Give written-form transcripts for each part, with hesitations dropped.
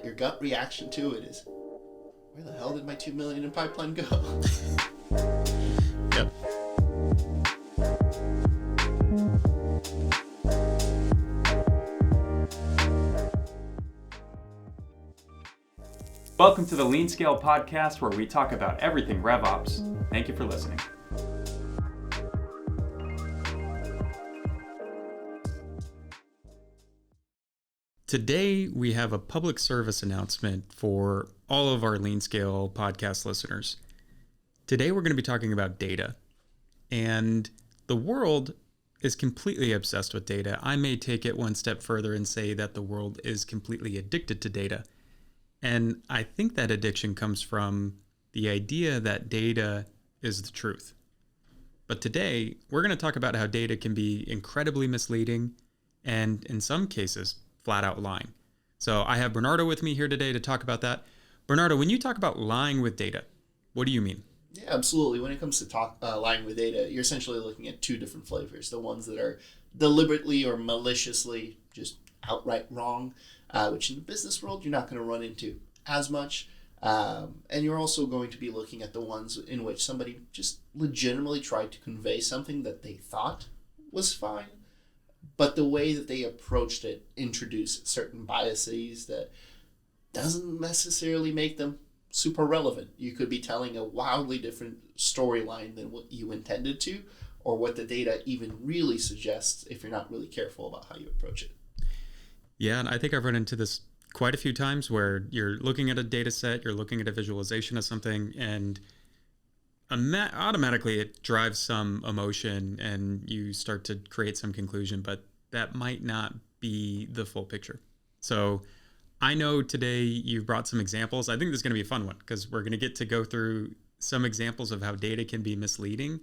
that your gut reaction to it is, where the hell did my 2 million in pipeline go? Yep. Welcome to the Lean Scale podcast, where we talk about everything RevOps. Thank you for listening. Today, we have a public service announcement for all of our Lean Scale podcast listeners. Today, we're going to be talking about data. And the world is completely obsessed with data. I may take it one step further and say that the world is completely addicted to data. And I think that addiction comes from the idea that data is the truth. But today, we're going to talk about how data can be incredibly misleading and, in some cases, flat out lying. So I have Bernardo with me here today to talk about that. Bernardo, when you talk about lying with data, what do you mean? Yeah, absolutely. When it comes to lying with data, you're essentially looking at two different flavors. The ones that are deliberately or maliciously just outright wrong, which in the business world you're not going to run into as much. And you're also going to be looking at the ones in which somebody just legitimately tried to convey something that they thought was fine, but the way that they approached it introduced certain biases that doesn't necessarily make them super relevant. You could be telling a wildly different storyline than what you intended to, or what the data even really suggests if you're not really careful about how you approach it. Yeah, and I think I've run into this quite a few times where you're looking at a data set, you're looking at a visualization of something, and automatically it drives some emotion and you start to create some conclusion, but that might not be the full picture. So I know today you've brought some examples. I think this is going to be a fun one because we're going to get to go through some examples of how data can be misleading,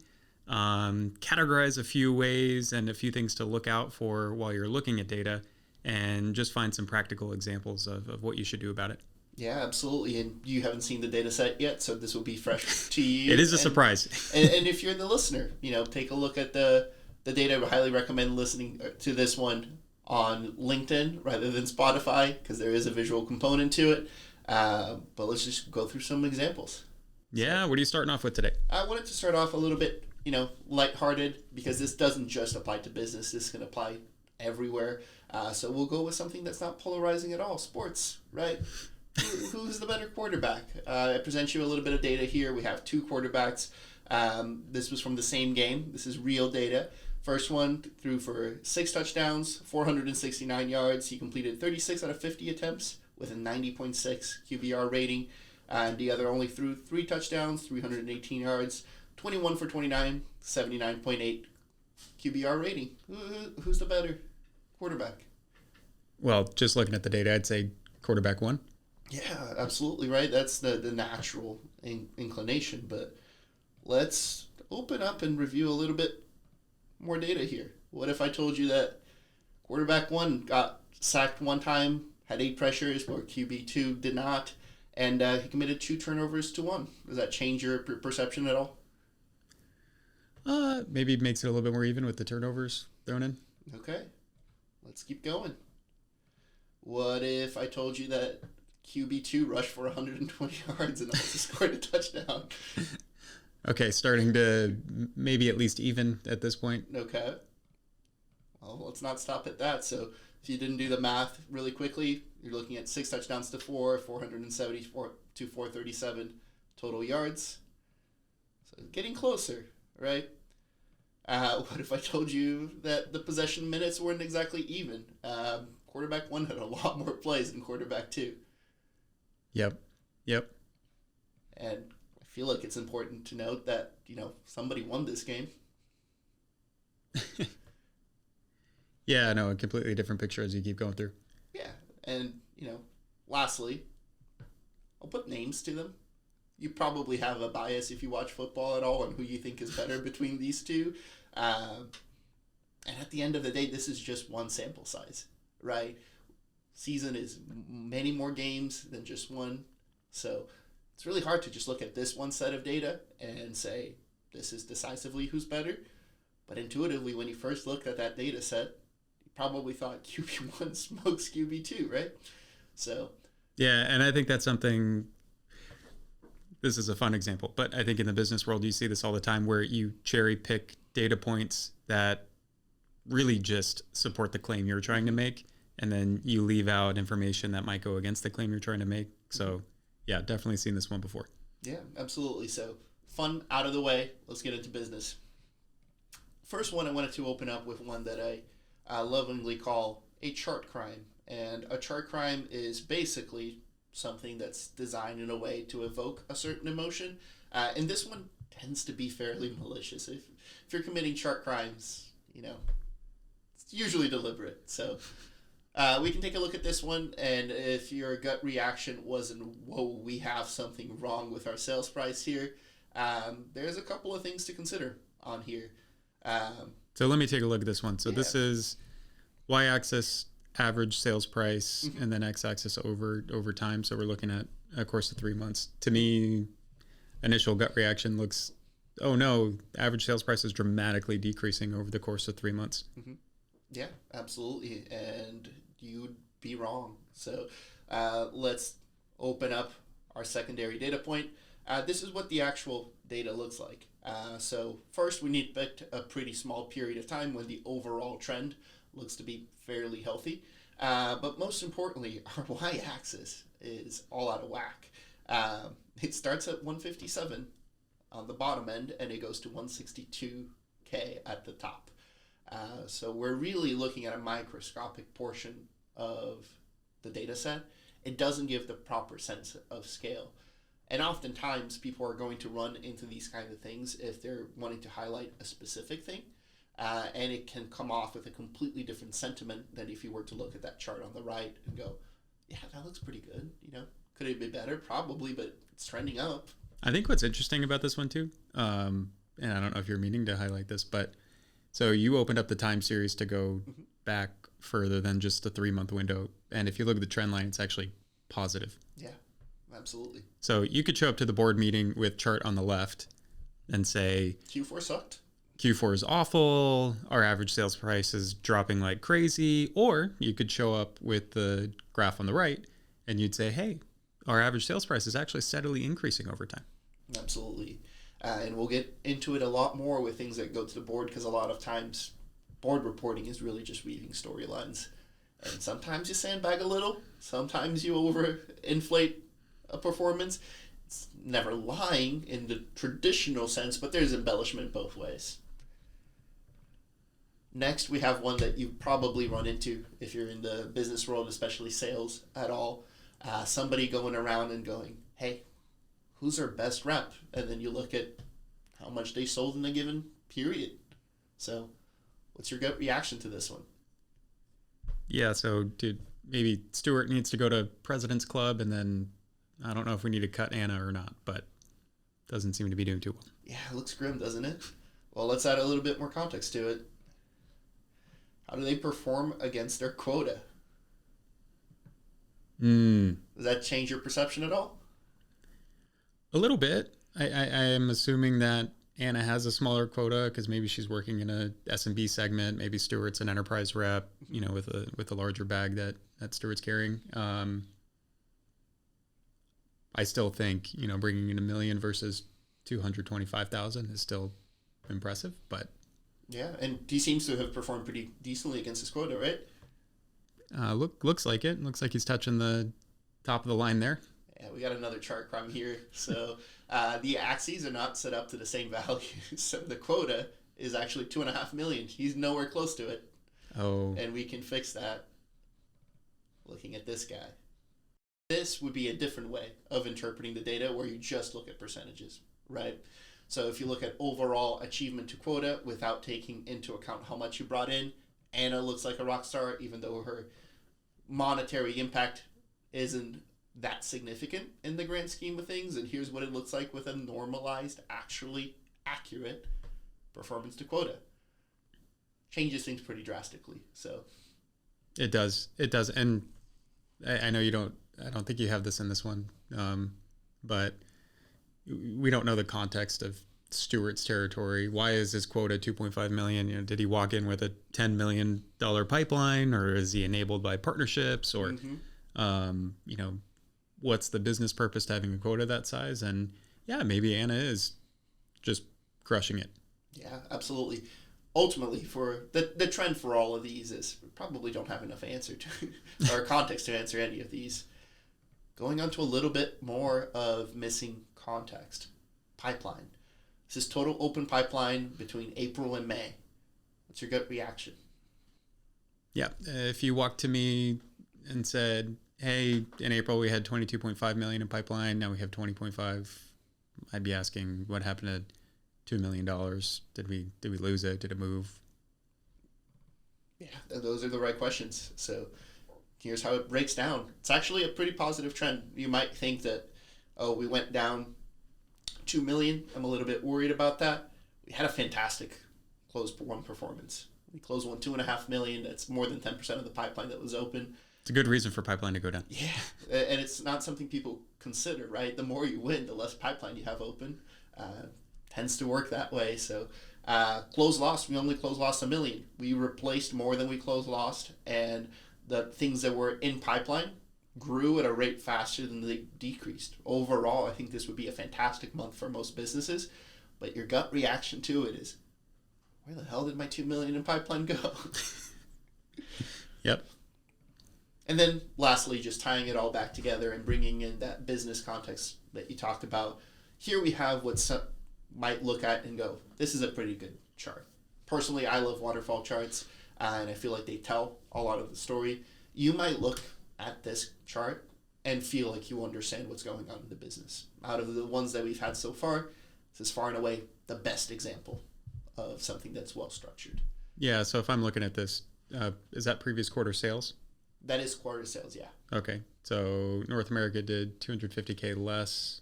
categorize a few ways and a few things to look out for while you're looking at data, and just find some practical examples of what you should do about it. Yeah, absolutely. And you haven't seen the data set yet, so this will be fresh to you. It is a surprise. and if you're the listener, take a look at the data. I would highly recommend listening to this one on LinkedIn rather than Spotify because there is a visual component to it. But let's just go through some examples. Yeah, what are you starting off with today? I wanted to start off a little bit, lighthearted because this doesn't just apply to business. This can apply everywhere. So we'll go with something that's not polarizing at all. Sports, right? Who's the better quarterback? I present you a little bit of data here. We have two quarterbacks. This was from the same game. This is real data. First one threw for 6 touchdowns, 469 yards. He completed 36 out of 50 attempts with a 90.6 QBR rating. And the other only threw 3 touchdowns, 318 yards, 21 for 29, 79.8 QBR rating. Who's the better quarterback? Well, just looking at the data, I'd say quarterback one. Yeah, absolutely right. That's the natural inclination. But let's open up and review a little bit more data here. What if I told you that quarterback one got sacked one time, had 8 pressures, where QB2 did not, and he committed 2 turnovers to 1? Does that change your perception at all? Maybe it makes it a little bit more even with the turnovers thrown in. Okay, let's keep going. What if I told you that QB2 rushed for 120 yards and also scored a touchdown? Okay, starting to maybe at least even at this point. Okay. Well, let's not stop at that. So if you didn't do the math really quickly, you're looking at 6 touchdowns to 4, 474 to 437 total yards. So getting closer, right? What if I told you that the possession minutes weren't exactly even? Quarterback 1 had a lot more plays than quarterback 2. Yep. And I feel like it's important to note that, somebody won this game. Yeah, no, a completely different picture as you keep going through. Yeah, and, lastly, I'll put names to them. You probably have a bias if you watch football at all on who you think is better between these two. And at the end of the day, this is just one sample size, right? Season is many more games than just one. So it's really hard to just look at this one set of data and say, this is decisively who's better. But intuitively, when you first looked at that data set, you probably thought QB1 smokes QB2, right? So Yeah, and I think that's something. This is a fun example, but I think in the business world, you see this all the time where you cherry pick data points that really just support the claim you're trying to make, and then you leave out information that might go against the claim you're trying to make. So, yeah, definitely seen this one before. Yeah, absolutely. So, fun out of the way. Let's get into business. First one, I wanted to open up with one that I lovingly call a chart crime. And a chart crime is basically something that's designed in a way to evoke a certain emotion. And this one tends to be fairly malicious. If you're committing chart crimes, it's usually deliberate. So we can take a look at this one, and if your gut reaction wasn't, whoa, we have something wrong with our sales price here, there's a couple of things to consider on here. So let me take a look at this one. So Yeah. this is y-axis average sales price, and then x-axis over time. So we're looking at a course of 3 months. To me, initial gut reaction looks, oh no, average sales price is dramatically decreasing over the course of 3 months. Yeah, absolutely. And you'd be wrong. So let's open up our secondary data point. This is what the actual data looks like. So first, we need to pick a pretty small period of time when the overall trend looks to be fairly healthy. But most importantly, our y-axis is all out of whack. It starts at 157 on the bottom end, and it goes to 162K at the top. So we're really looking at a microscopic portion of the data set. It doesn't give the proper sense of scale. And oftentimes people are going to run into these kind of things if they're wanting to highlight a specific thing. And it can come off with a completely different sentiment than if you were to look at that chart on the right and go, yeah, that looks pretty good. Could it be better? Probably, but it's trending up. I think what's interesting about this one too, and I don't know if you're meaning to highlight this, but so you opened up the time series to go back further than just the 3 month window. And if you look at the trend line, it's actually positive. Yeah, absolutely. So you could show up to the board meeting with chart on the left and say, Q4 sucked. Q4 is awful. Our average sales price is dropping like crazy. Or you could show up with the graph on the right and you'd say, hey, our average sales price is actually steadily increasing over time. Absolutely. And we'll get into it a lot more with things that go to the board, because a lot of times board reporting is really just weaving storylines. And sometimes you sandbag a little. Sometimes you overinflate a performance. It's never lying in the traditional sense, but there's embellishment both ways. Next, we have one that you probably run into if you're in the business world, especially sales at all. Somebody going around and going, hey, who's our best rep? And then you look at how much they sold in a given period. So what's your gut reaction to this one? Yeah, so dude, maybe Stuart needs to go to President's Club, and then I don't know if we need to cut Anna or not, but doesn't seem to be doing too well. Yeah, it looks grim, doesn't it? Well, let's add a little bit more context to it. How do they perform against their quota? Does that change your perception at all? A little bit. I am assuming that Anna has a smaller quota because maybe she's working in a S&B segment. Maybe Stuart's an enterprise rep, with a larger bag that Stuart's carrying. I still think, bringing in $1 million versus 225,000 is still impressive, but yeah, and he seems to have performed pretty decently against his quota, right? Looks like it. Looks like he's touching the top of the line there. Yeah, we got another chart crumb here. So the axes are not set up to the same value. So the quota is actually 2.5 million. He's nowhere close to it. Oh. And we can fix that looking at this guy. This would be a different way of interpreting the data where you just look at percentages, right? So if you look at overall achievement to quota without taking into account how much you brought in, Anna looks like a rock star, even though her monetary impact isn't that significant in the grand scheme of things. And here's what it looks like with a normalized, actually accurate performance to quota. Changes things pretty drastically. So it does. And I know I don't think you have this in this one, but we don't know the context of Stuart's territory. Why is his quota 2.5 million? Did he walk in with a $10 million what's the business purpose to having a quota that size? And yeah, maybe Anna is just crushing it. Yeah, absolutely. Ultimately, for the trend for all of these is we probably don't have enough answer to or context to answer any of these. Going on to a little bit more of missing context. Pipeline. This is total open pipeline between April and May. What's your gut reaction? Yeah, if you walked to me and said, hey, in April we had 22.5 million in pipeline, now we have 20.5, I'd be asking what happened to $2 million. Did we lose it? Did it move? Yeah, those are the right questions. So here's how it breaks down. It's actually a pretty positive trend. You might think that, oh, we went down 2 million. I'm a little bit worried about that. We had a fantastic close one performance. We closed 2.5 million. That's more than 10% of the pipeline that was open. It's a good reason for pipeline to go down. Yeah, and it's not something people consider, right? The more you win, the less pipeline you have open. Tends to work that way. So close lost, we only close lost 1 million. We replaced more than we close lost, and the things that were in pipeline grew at a rate faster than they decreased. Overall, I think this would be a fantastic month for most businesses, but your gut reaction to it is, where the hell did my 2 million in pipeline go? Yep. And then lastly, just tying it all back together and bringing in that business context that you talked about. Here we have what some might look at and go, this is a pretty good chart. Personally, I love waterfall charts, and I feel like they tell a lot of the story. You might look at this chart and feel like you understand what's going on in the business. Out of the ones that we've had so far, this is far and away the best example of something that's well structured. Yeah, so if I'm looking at this, is that previous quarter sales? That is quarter sales, yeah. Okay, so North America did 250K less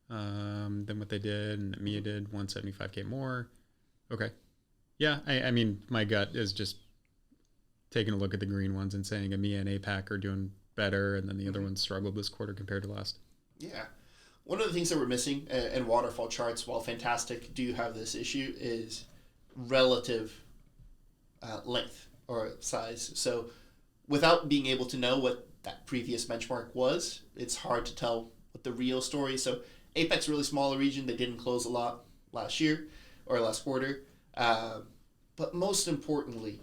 than what they did, and EMEA did 175K more. Okay. Yeah, I mean, my gut is just taking a look at the green ones and saying EMEA and APAC are doing better, and then the other ones struggled this quarter compared to last. Yeah. One of the things that we're missing in waterfall charts, while fantastic, do have this issue, is relative length or size. So without being able to know what that previous benchmark was, it's hard to tell what the real story is. So APAC's a really small region. They didn't close a lot last year or last quarter. But most importantly,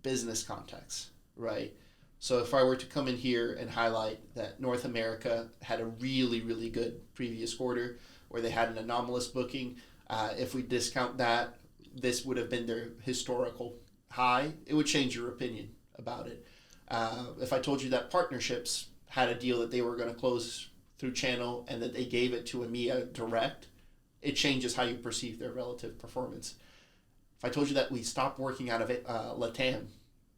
business context, right? So if I were to come in here and highlight that North America had a really, really good previous quarter where they had an anomalous booking, if we discount that, this would have been their historical high. It would change your opinion about it. If I told you that partnerships had a deal that they were going to close through channel and that they gave it to EMEA direct, it changes how you perceive their relative performance. If I told you that we stopped working out of it, LATAM,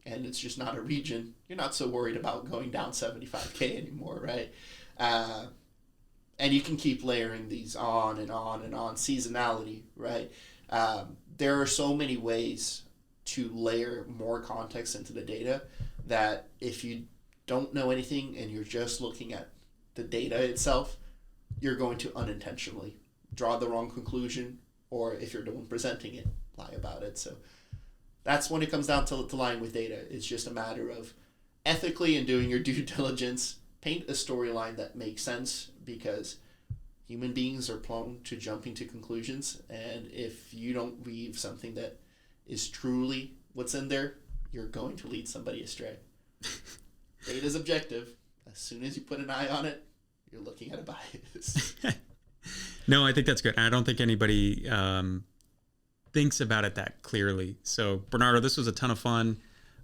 and it's just not a region, you're not so worried about going down 75K anymore, right? And you can keep layering these on and on and on. Seasonality, right? There are so many ways to layer more context into the data that if you don't know anything and you're just looking at the data itself, you're going to unintentionally draw the wrong conclusion, or if you're the one presenting it, lie about it. So that's when it comes down to lying with data. It's just a matter of ethically and doing your due diligence, paint a storyline that makes sense, because human beings are prone to jumping to conclusions. And if you don't weave something that is truly what's in there, you're going to lead somebody astray. Data is objective. As soon as you put an eye on it, you're looking at a bias. No, I think that's good. I don't think anybody thinks about it that clearly. So, Bernardo, this was a ton of fun.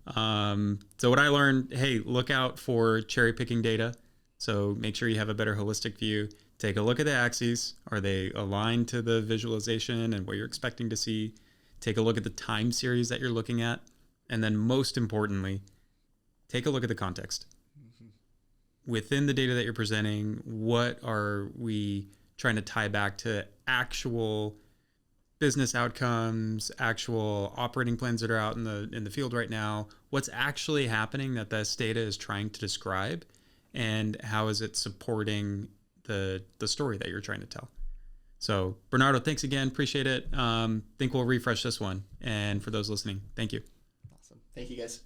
So what I learned, hey, look out for cherry picking data. So make sure you have a better holistic view. Take a look at the axes. Are they aligned to the visualization and what you're expecting to see? Take a look at the time series that you're looking at. And then most importantly, take a look at the context. Within the data that you're presenting, what are we trying to tie back to actual business outcomes, actual operating plans that are out in the field right now? What's actually happening that this data is trying to describe, and how is it supporting the story that you're trying to tell? So, Bernardo, thanks again. Appreciate it. Think we'll refresh this one. And for those listening, thank you. Awesome. Thank you, guys.